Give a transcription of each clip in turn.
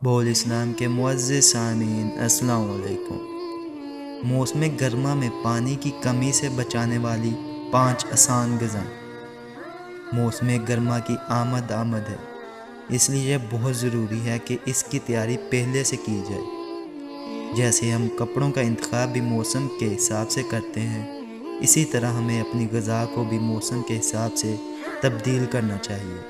بول اسلام کے معزز سامعین السلام علیکم۔ موسم گرما میں پانی کی کمی سے بچانے والی 5 آسان غذائیں۔ موسم گرما کی آمد ہے، اس لیے بہت ضروری ہے کہ اس کی تیاری پہلے سے کی جائے۔ جیسے ہم کپڑوں کا انتخاب بھی موسم کے حساب سے کرتے ہیں، اسی طرح ہمیں اپنی غذا کو بھی موسم کے حساب سے تبدیل کرنا چاہیے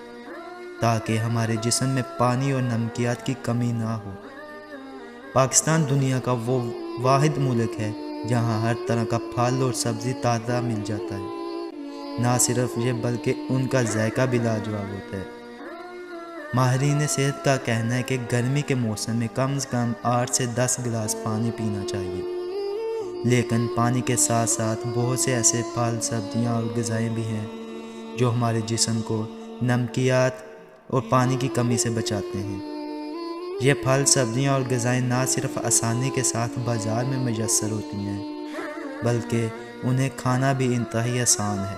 تاکہ ہمارے جسم میں پانی اور نمکیات کی کمی نہ ہو۔ پاکستان دنیا کا وہ واحد ملک ہے جہاں ہر طرح کا پھل اور سبزی تازہ مل جاتا ہے۔ نہ صرف یہ بلکہ ان کا ذائقہ بھی لاجواب ہوتا ہے۔ ماہرین صحت کا کہنا ہے کہ گرمی کے موسم میں کم از کم 8 سے 10 گلاس پانی پینا چاہیے، لیکن پانی کے ساتھ ساتھ بہت سے ایسے پھل، سبزیاں اور غذائیں بھی ہیں جو ہمارے جسم کو نمکیات اور پانی کی کمی سے بچاتے ہیں۔ یہ پھل، سبزیاں اور غذائیں نہ صرف آسانی کے ساتھ بازار میں میسر ہوتی ہیں بلکہ انہیں کھانا بھی انتہائی آسان ہے۔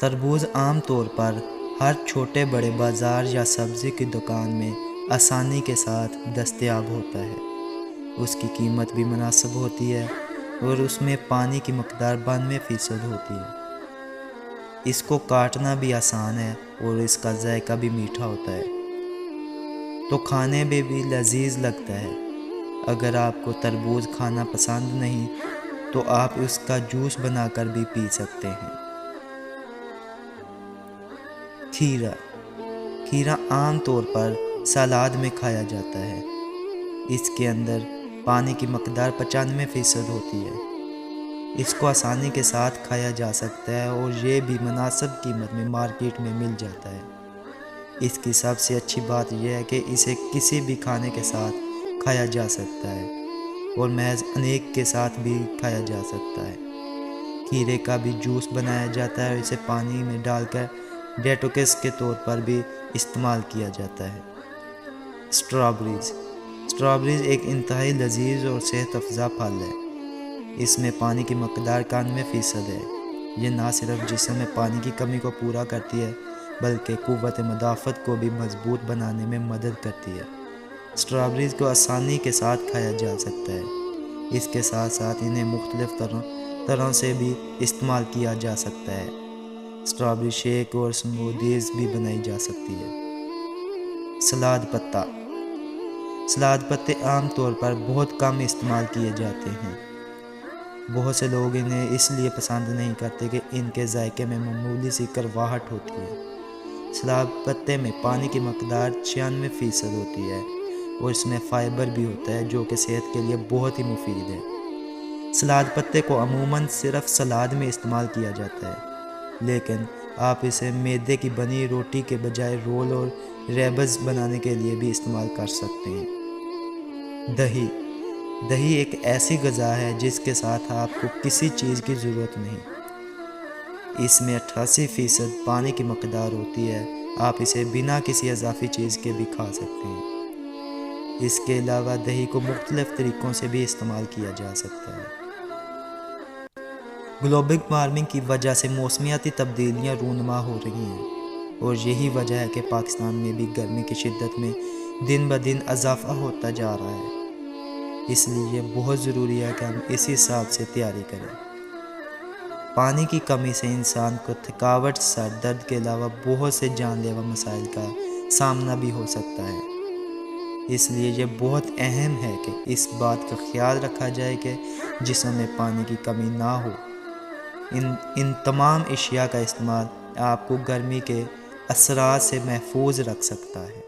تربوز عام طور پر ہر چھوٹے بڑے بازار یا سبزی کی دکان میں آسانی کے ساتھ دستیاب ہوتا ہے۔ اس کی قیمت بھی مناسب ہوتی ہے اور اس میں پانی کی مقدار 92% ہوتی ہے۔ اس کو کاٹنا بھی آسان ہے اور اس کا ذائقہ بھی میٹھا ہوتا ہے، تو کھانے میں بھی لذیذ لگتا ہے۔ اگر آپ کو تربوز کھانا پسند نہیں تو آپ اس کا جوس بنا کر بھی پی سکتے ہیں۔ کھیرا عام طور پر سلاد میں کھایا جاتا ہے۔ اس کے اندر پانی کی مقدار 95% ہوتی ہے۔ اس کو آسانی کے ساتھ کھایا جا سکتا ہے اور یہ بھی مناسب قیمت میں مارکیٹ میں مل جاتا ہے۔ اس کی سب سے اچھی بات یہ ہے کہ اسے کسی بھی کھانے کے ساتھ کھایا جا سکتا ہے اور محض انیک کے ساتھ بھی کھایا جا سکتا ہے۔ کھیرے کا بھی جوس بنایا جاتا ہے اور اسے پانی میں ڈال کر ڈیٹوکس کے طور پر بھی استعمال کیا جاتا ہے۔ اسٹرابریز ایک انتہائی لذیذ اور صحت افزا پھل ہے۔ اس میں پانی کی مقدار 91% ہے۔ یہ نہ صرف جسم میں پانی کی کمی کو پورا کرتی ہے بلکہ قوت مدافعت کو بھی مضبوط بنانے میں مدد کرتی ہے۔ اسٹرابریز کو آسانی کے ساتھ کھایا جا سکتا ہے۔ اس کے ساتھ ساتھ انہیں مختلف طرح سے بھی استعمال کیا جا سکتا ہے۔ اسٹرابری شیک اور سموتھیز بھی بنائی جا سکتی ہے۔ سلاد پتے عام طور پر بہت کم استعمال کیے جاتے ہیں۔ بہت سے لوگ انہیں اس لیے پسند نہیں کرتے کہ ان کے ذائقے میں معمولی سی کرواہٹ ہوتی ہے۔ سلاد پتے میں پانی کی مقدار 96% ہوتی ہے اور اس میں فائبر بھی ہوتا ہے جو کہ صحت کے لیے بہت ہی مفید ہے۔ سلاد پتے کو عموماً صرف سلاد میں استعمال کیا جاتا ہے، لیکن آپ اسے میدے کی بنی روٹی کے بجائے رول اور ریبز بنانے کے لیے بھی استعمال کر سکتے ہیں۔ دہی ایک ایسی غذا ہے جس کے ساتھ آپ کو کسی چیز کی ضرورت نہیں۔ اس میں 88% پانی کی مقدار ہوتی ہے۔ آپ اسے بنا کسی اضافی چیز کے بھی کھا سکتے ہیں۔ اس کے علاوہ دہی کو مختلف طریقوں سے بھی استعمال کیا جا سکتا ہے۔ گلوبل وارمنگ کی وجہ سے موسمیاتی تبدیلیاں رونما ہو رہی ہیں اور یہی وجہ ہے کہ پاکستان میں بھی گرمی کی شدت میں دن بدن اضافہ ہوتا جا رہا ہے۔ اس لیے بہت ضروری ہے کہ ہم اسی حساب سے تیاری کریں۔ پانی کی کمی سے انسان کو تھکاوٹ، سر درد کے علاوہ بہت سے جان لیوا مسائل کا سامنا بھی ہو سکتا ہے۔ اس لیے یہ بہت اہم ہے کہ اس بات کا خیال رکھا جائے کہ جسم میں پانی کی کمی نہ ہو۔ ان تمام اشیاء کا استعمال آپ کو گرمی کے اثرات سے محفوظ رکھ سکتا ہے۔